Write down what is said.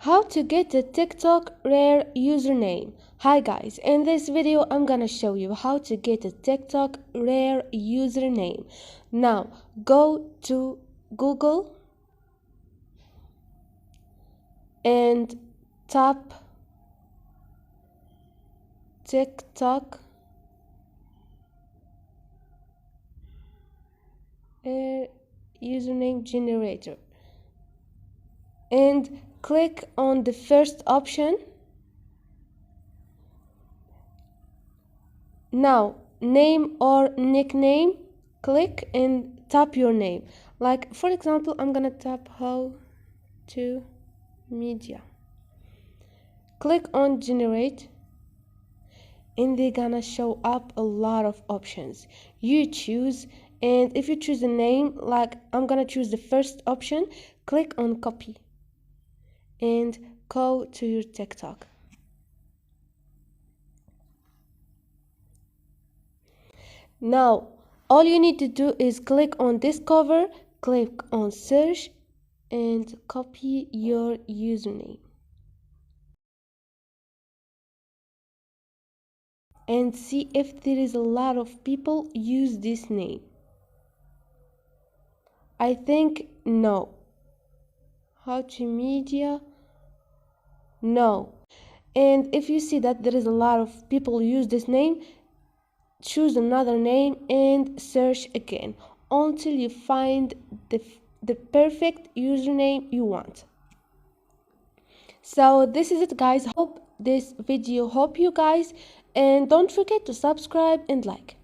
How to get a TikTok rare username. Hi guys, in this video I'm gonna show you how to get a TikTok rare username. Now go to Google and type TikTok username generator and click on the first option. Now name or nickname, click and type your name. Like for example, I'm gonna type how to media. Click on generate and they're gonna show up a lot of options. You choose, and if you choose a name, like I'm gonna choose the first option, click on copy and go to your TikTok. Now all you need to do is click on discover, click on search and copy your username and see if there is a lot of people use this name. I think no. How to media, no. And if you see that there is a lot of people use this name, choose another name and search again until you find the perfect username you want. So this is it guys. Hope this video helped you guys, and don't forget to subscribe and like.